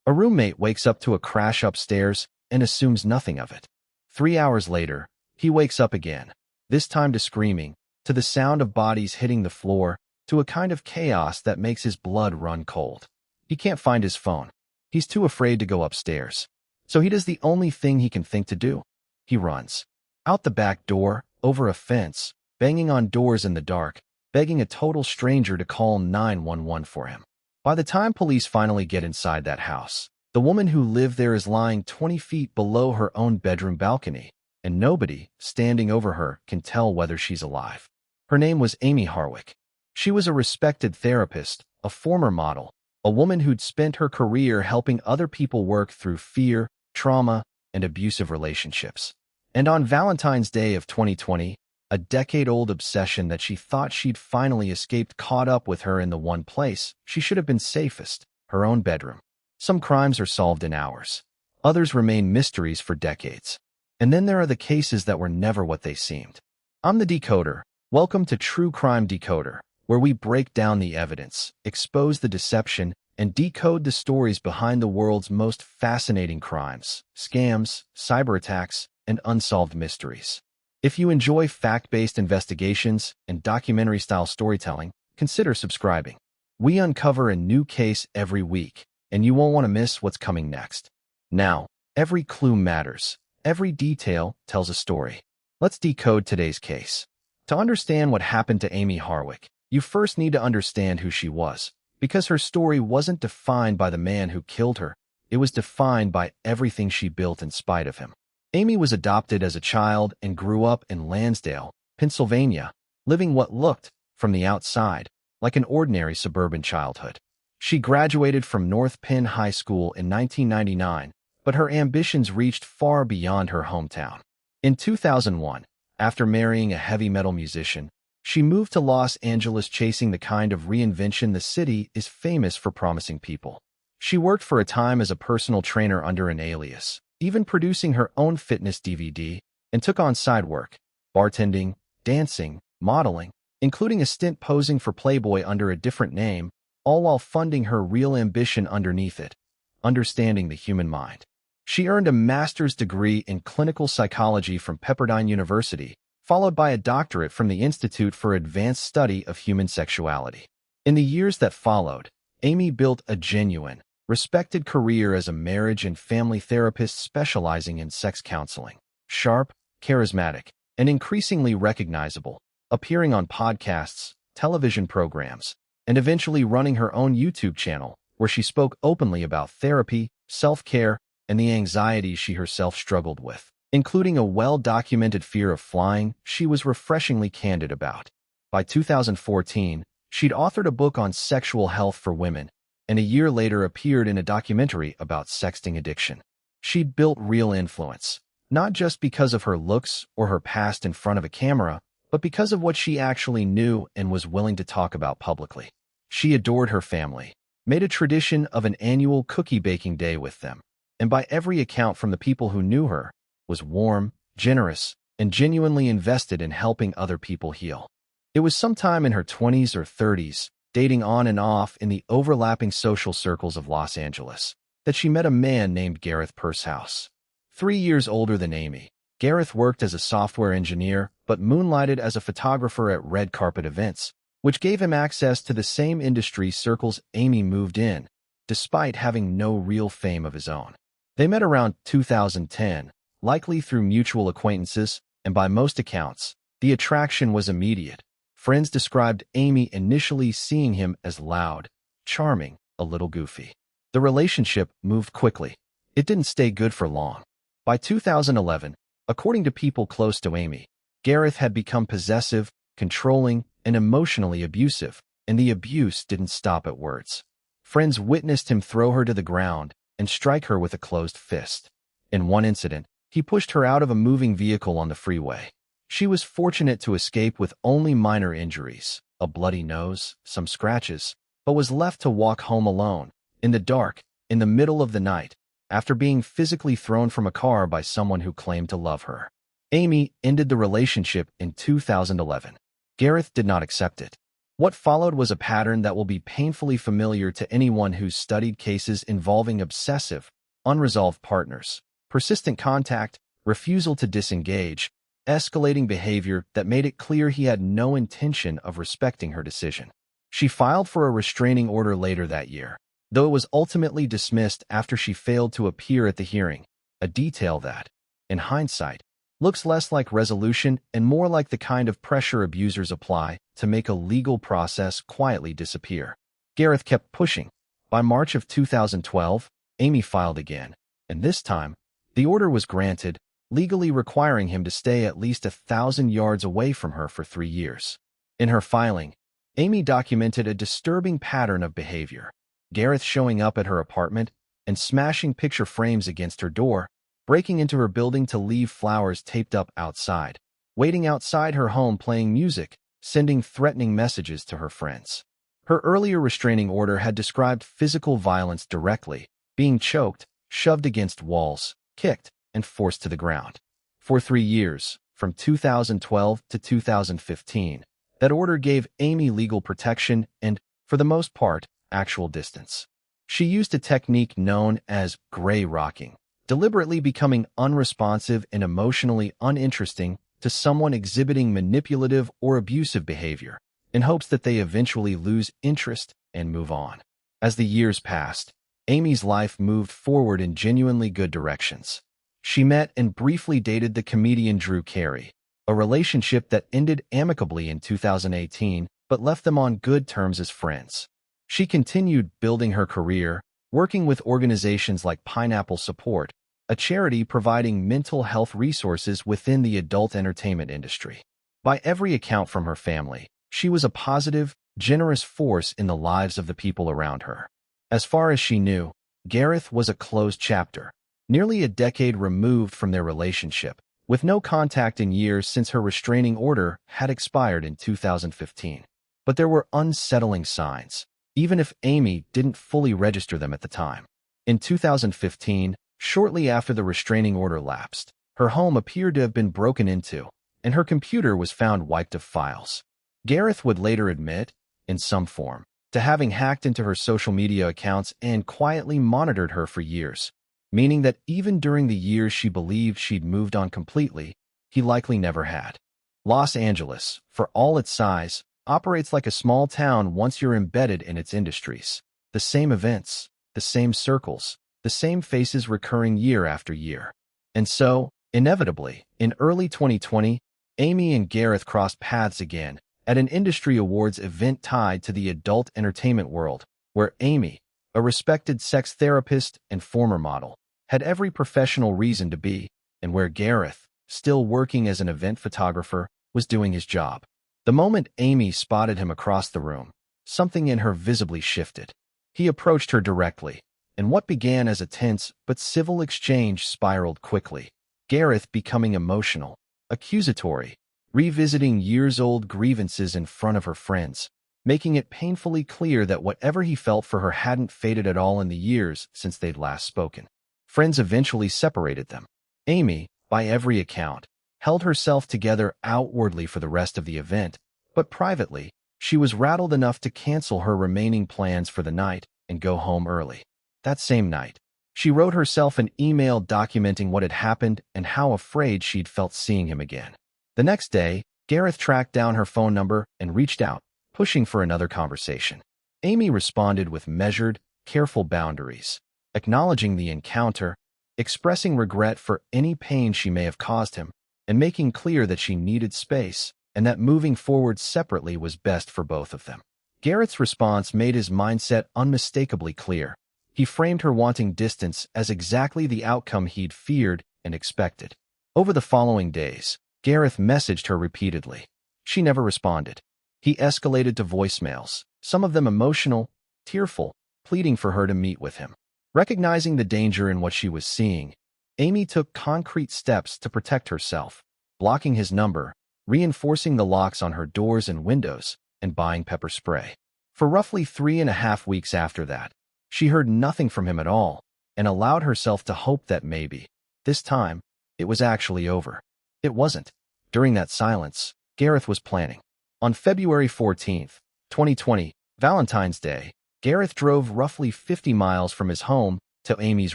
A roommate wakes up to a crash upstairs and assumes nothing of it. 3 hours later, he wakes up again, this time to screaming, to the sound of bodies hitting the floor, to a kind of chaos that makes his blood run cold. He can't find his phone. He's too afraid to go upstairs. So he does the only thing he can think to do. He runs. Out the back door, over a fence, banging on doors in the dark, begging a total stranger to call 911 for him. By the time police finally get inside that house, the woman who lived there is lying 20 feet below her own bedroom balcony, and nobody, standing over her, can tell whether she's alive. Her name was Amy Harwick. She was a respected therapist, a former model, a woman who'd spent her career helping other people work through fear, trauma, and abusive relationships. And on Valentine's Day of 2020, a decade-old obsession that she thought she'd finally escaped caught up with her in the one place she should have been safest, her own bedroom. Some crimes are solved in hours. Others remain mysteries for decades. And then there are the cases that were never what they seemed. I'm the Decoder. Welcome to True Crime Decoder, where we break down the evidence, expose the deception, and decode the stories behind the world's most fascinating crimes, scams, cyberattacks, and unsolved mysteries. If you enjoy fact-based investigations and documentary-style storytelling, consider subscribing. We uncover a new case every week, and you won't want to miss what's coming next. Now, every clue matters. Every detail tells a story. Let's decode today's case. To understand what happened to Amy Harwick, you first need to understand who she was, because her story wasn't defined by the man who killed her. It was defined by everything she built in spite of him. Amy was adopted as a child and grew up in Lansdale, Pennsylvania, living what looked, from the outside, like an ordinary suburban childhood. She graduated from North Penn High School in 1999, but her ambitions reached far beyond her hometown. In 2001, after marrying a heavy metal musician, she moved to Los Angeles chasing the kind of reinvention the city is famous for promising people. She worked for a time as a personal trainer under an alias, even producing her own fitness DVD, and took on side work, bartending, dancing, modeling, including a stint posing for Playboy under a different name, all while funding her real ambition underneath it, understanding the human mind. She earned a master's degree in clinical psychology from Pepperdine University, followed by a doctorate from the Institute for Advanced Study of Human Sexuality. In the years that followed, Amy built a genuine, respected career as a marriage and family therapist specializing in sex counseling. Sharp, charismatic, and increasingly recognizable, appearing on podcasts, television programs, and eventually running her own YouTube channel, where she spoke openly about therapy, self-care, and the anxieties she herself struggled with, including a well-documented fear of flying she was refreshingly candid about. By 2014, she'd authored a book on sexual health for women, and a year later appeared in a documentary about sexting addiction. She'd built real influence, not just because of her looks or her past in front of a camera, but because of what she actually knew and was willing to talk about publicly. She adored her family, made a tradition of an annual cookie baking day with them, and by every account from the people who knew her, was warm, generous, and genuinely invested in helping other people heal. It was sometime in her 20s or 30s, dating on and off in the overlapping social circles of Los Angeles, that she met a man named Gareth Pursehouse. 3 years older than Amy, Gareth worked as a software engineer but moonlighted as a photographer at red carpet events, which gave him access to the same industry circles Amy moved in, despite having no real fame of his own. They met around 2010, likely through mutual acquaintances, and by most accounts, the attraction was immediate. Friends described Amy initially seeing him as loud, charming, a little goofy. The relationship moved quickly. It didn't stay good for long. By 2011, according to people close to Amy, Gareth had become possessive, controlling, and emotionally abusive, and the abuse didn't stop at words. Friends witnessed him throw her to the ground and strike her with a closed fist. In one incident, he pushed her out of a moving vehicle on the freeway. She was fortunate to escape with only minor injuries, a bloody nose, some scratches, but was left to walk home alone, in the dark, in the middle of the night, after being physically thrown from a car by someone who claimed to love her. Amy ended the relationship in 2011. Gareth did not accept it. What followed was a pattern that will be painfully familiar to anyone who's studied cases involving obsessive, unresolved partners. Persistent contact, refusal to disengage, escalating behavior that made it clear he had no intention of respecting her decision. She filed for a restraining order later that year, though it was ultimately dismissed after she failed to appear at the hearing, a detail that, in hindsight, looks less like resolution and more like the kind of pressure abusers apply to make a legal process quietly disappear. Gareth kept pushing. By March of 2012, Amy filed again, and this time, the order was granted, legally requiring him to stay at least 1,000 yards away from her for 3 years. In her filing, Amy documented a disturbing pattern of behavior. Gareth showing up at her apartment and smashing picture frames against her door, breaking into her building to leave flowers taped up outside, waiting outside her home playing music, sending threatening messages to her friends. Her earlier restraining order had described physical violence directly, being choked, shoved against walls, kicked, and forced to the ground. For 3 years, from 2012 to 2015, that order gave Amy legal protection and, for the most part, actual distance. She used a technique known as gray rocking, deliberately becoming unresponsive and emotionally uninteresting to someone exhibiting manipulative or abusive behavior, in hopes that they eventually lose interest and move on. As the years passed, Amy's life moved forward in genuinely good directions. She met and briefly dated the comedian Drew Carey, a relationship that ended amicably in 2018 but left them on good terms as friends. She continued building her career, working with organizations like Pineapple Support, a charity providing mental health resources within the adult entertainment industry. By every account from her family, she was a positive, generous force in the lives of the people around her. As far as she knew, Gareth was a closed chapter, nearly a decade removed from their relationship, with no contact in years since her restraining order had expired in 2015. But there were unsettling signs, even if Amy didn't fully register them at the time. In 2015, shortly after the restraining order lapsed, her home appeared to have been broken into, and her computer was found wiped of files. Gareth would later admit, in some form, to having hacked into her social media accounts and quietly monitored her for years, meaning that even during the years she believed she'd moved on completely, he likely never had. Los Angeles, for all its size, operates like a small town once you're embedded in its industries. The same events, the same circles, the same faces recurring year after year. And so, inevitably, in early 2020, Amy and Gareth crossed paths again at an industry awards event tied to the adult entertainment world, where Amy, a respected sex therapist and former model, had every professional reason to be, and where Gareth, still working as an event photographer, was doing his job. The moment Amy spotted him across the room, something in her visibly shifted. He approached her directly, and what began as a tense but civil exchange spiraled quickly, Gareth becoming emotional, accusatory, revisiting years-old grievances in front of her friends, making it painfully clear that whatever he felt for her hadn't faded at all in the years since they'd last spoken. Friends eventually separated them. Amy, by every account, held herself together outwardly for the rest of the event, but privately, she was rattled enough to cancel her remaining plans for the night and go home early. That same night, she wrote herself an email documenting what had happened and how afraid she'd felt seeing him again. The next day, Gareth tracked down her phone number and reached out, pushing for another conversation. Amy responded with measured, careful boundaries, acknowledging the encounter, expressing regret for any pain she may have caused him, and making clear that she needed space and that moving forward separately was best for both of them. Gareth's response made his mindset unmistakably clear. He framed her wanting distance as exactly the outcome he'd feared and expected. Over the following days, Gareth messaged her repeatedly. She never responded. He escalated to voicemails, some of them emotional, tearful, pleading for her to meet with him. Recognizing the danger in what she was seeing, Amy took concrete steps to protect herself, blocking his number, reinforcing the locks on her doors and windows, and buying pepper spray. For roughly 3.5 weeks after that, she heard nothing from him at all and allowed herself to hope that maybe, this time, it was actually over. It wasn't. During that silence, Gareth was planning. On February 14th, 2020, Valentine's Day. Gareth drove roughly 50 miles from his home to Amy's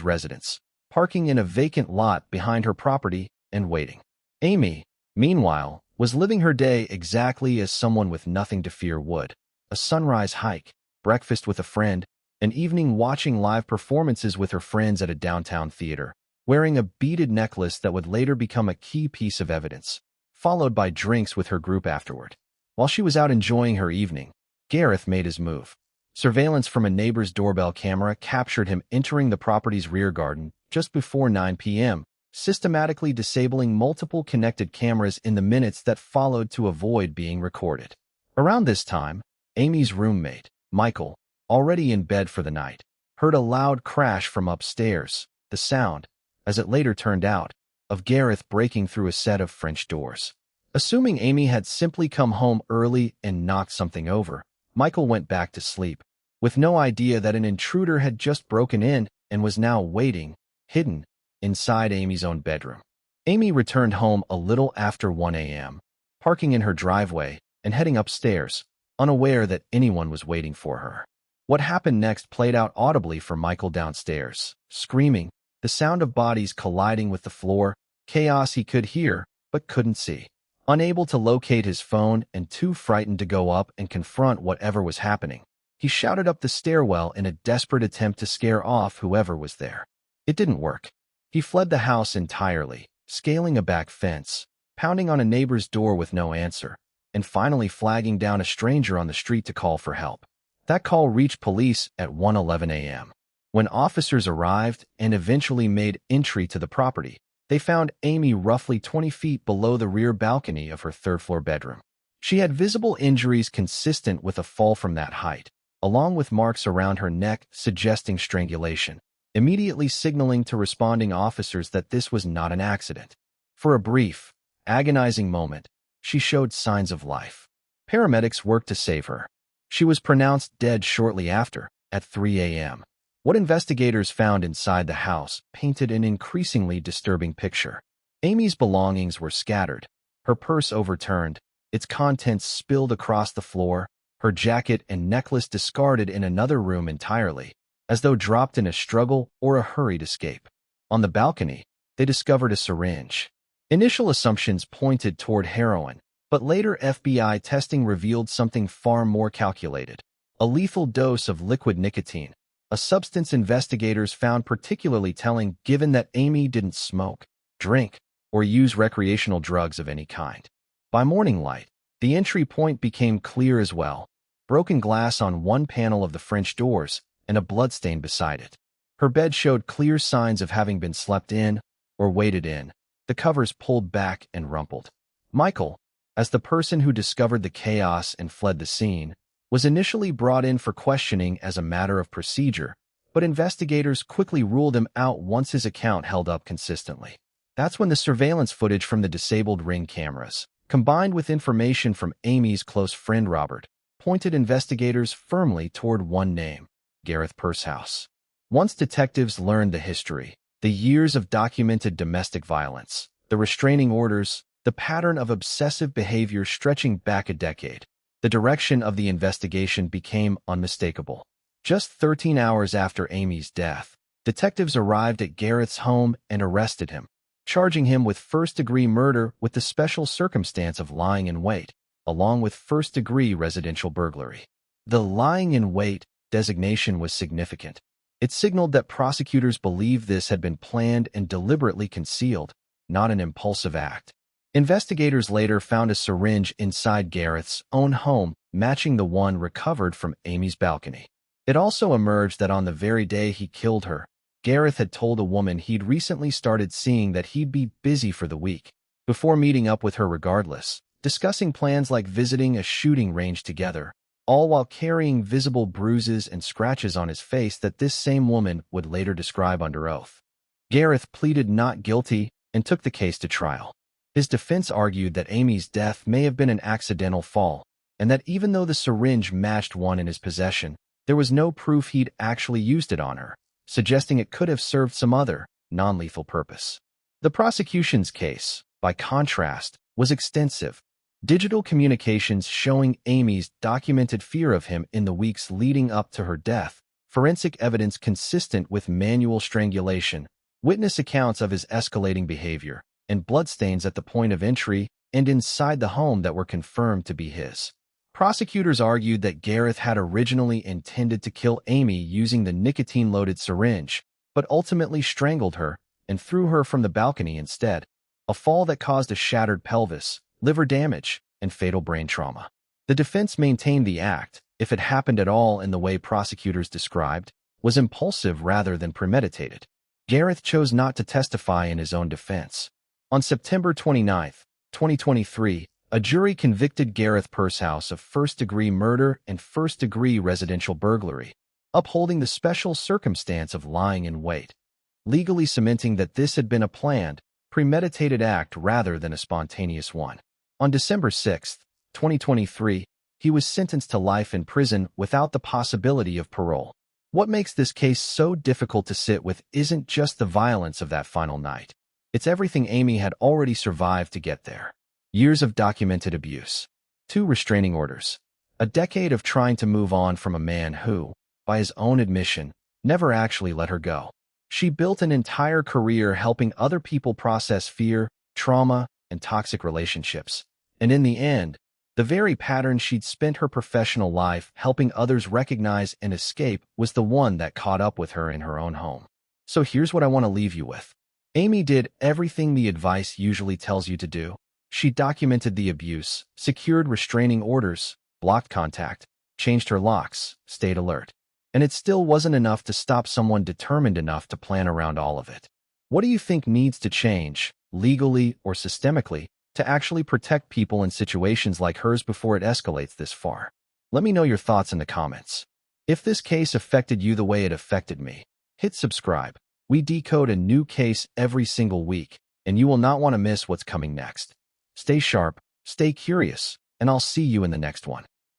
residence, parking in a vacant lot behind her property and waiting. Amy, meanwhile, was living her day exactly as someone with nothing to fear would. A sunrise hike, breakfast with a friend, an evening watching live performances with her friends at a downtown theater, wearing a beaded necklace that would later become a key piece of evidence, followed by drinks with her group afterward. While she was out enjoying her evening, Gareth made his move. Surveillance from a neighbor's doorbell camera captured him entering the property's rear garden just before 9 p.m., systematically disabling multiple connected cameras in the minutes that followed to avoid being recorded. Around this time, Amy's roommate, Michael, already in bed for the night, heard a loud crash from upstairs, the sound, as it later turned out, of Gareth breaking through a set of French doors. Assuming Amy had simply come home early and knocked something over, Michael went back to sleep, with no idea that an intruder had just broken in and was now waiting, hidden, inside Amy's own bedroom. Amy returned home a little after 1 a.m., parking in her driveway and heading upstairs, unaware that anyone was waiting for her. What happened next played out audibly for Michael downstairs, screaming, the sound of bodies colliding with the floor, chaos he could hear but couldn't see. Unable to locate his phone and too frightened to go up and confront whatever was happening, he shouted up the stairwell in a desperate attempt to scare off whoever was there. It didn't work. He fled the house entirely, scaling a back fence, pounding on a neighbor's door with no answer, and finally flagging down a stranger on the street to call for help. That call reached police at 1:11 a.m. When officers arrived and eventually made entry to the property, they found Amy roughly 20 feet below the rear balcony of her third-floor bedroom. She had visible injuries consistent with a fall from that height, along with marks around her neck suggesting strangulation, immediately signaling to responding officers that this was not an accident. For a brief, agonizing moment, she showed signs of life. Paramedics worked to save her. She was pronounced dead shortly after, at 3 a.m. What investigators found inside the house painted an increasingly disturbing picture. Amy's belongings were scattered, her purse overturned, its contents spilled across the floor, her jacket and necklace discarded in another room entirely, as though dropped in a struggle or a hurried escape. On the balcony, they discovered a syringe. Initial assumptions pointed toward heroin, but later FBI testing revealed something far more calculated: a lethal dose of liquid nicotine, a substance investigators found particularly telling given that Amy didn't smoke, drink, or use recreational drugs of any kind. By morning light, the entry point became clear as well: broken glass on one panel of the French doors and a bloodstain beside it. Her bed showed clear signs of having been slept in or weighted in, the covers pulled back and rumpled. Michael, as the person who discovered the chaos and fled the scene, was initially brought in for questioning as a matter of procedure, but investigators quickly ruled him out once his account held up consistently. That's when the surveillance footage from the disabled Ring cameras, combined with information from Amy's close friend Robert, pointed investigators firmly toward one name: Gareth Pursehouse. Once detectives learned the history, the years of documented domestic violence, the restraining orders, the pattern of obsessive behavior stretching back a decade, the direction of the investigation became unmistakable. Just 13 hours after Amy's death, detectives arrived at Gareth's home and arrested him, charging him with first-degree murder with the special circumstance of lying in wait, along with first-degree residential burglary. The lying in wait designation was significant. It signaled that prosecutors believed this had been planned and deliberately concealed, not an impulsive act. Investigators later found a syringe inside Gareth's own home, matching the one recovered from Amy's balcony. It also emerged that on the very day he killed her, Gareth had told a woman he'd recently started seeing that he'd be busy for the week, before meeting up with her regardless, discussing plans like visiting a shooting range together, all while carrying visible bruises and scratches on his face that this same woman would later describe under oath. Gareth pleaded not guilty and took the case to trial. His defense argued that Amy's death may have been an accidental fall, and that even though the syringe matched one in his possession, there was no proof he'd actually used it on her, suggesting it could have served some other, non-lethal purpose. The prosecution's case, by contrast, was extensive. Digital communications showing Amy's documented fear of him in the weeks leading up to her death, forensic evidence consistent with manual strangulation, witness accounts of his escalating behavior, and bloodstains at the point of entry and inside the home that were confirmed to be his. Prosecutors argued that Gareth had originally intended to kill Amy using the nicotine-loaded syringe, but ultimately strangled her and threw her from the balcony instead, a fall that caused a shattered pelvis, liver damage, and fatal brain trauma. The defense maintained the act, if it happened at all in the way prosecutors described, was impulsive rather than premeditated. Gareth chose not to testify in his own defense. On September 29, 2023, a jury convicted Gareth Pursehouse of first-degree murder and first-degree residential burglary, upholding the special circumstance of lying in wait, legally cementing that this had been a planned, premeditated act rather than a spontaneous one. On December 6, 2023, he was sentenced to life in prison without the possibility of parole. What makes this case so difficult to sit with isn't just the violence of that final night. It's everything Amy had already survived to get there. Years of documented abuse. 2 restraining orders. A decade of trying to move on from a man who, by his own admission, never actually let her go. She built an entire career helping other people process fear, trauma, and toxic relationships. And in the end, the very pattern she'd spent her professional life helping others recognize and escape was the one that caught up with her in her own home. So here's what I want to leave you with. Amy did everything the advice usually tells you to do. She documented the abuse, secured restraining orders, blocked contact, changed her locks, stayed alert. And it still wasn't enough to stop someone determined enough to plan around all of it. What do you think needs to change, legally or systemically, to actually protect people in situations like hers before it escalates this far? Let me know your thoughts in the comments. If this case affected you the way it affected me, hit subscribe. We decode a new case every single week, and you will not want to miss what's coming next. Stay sharp, stay curious, and I'll see you in the next one.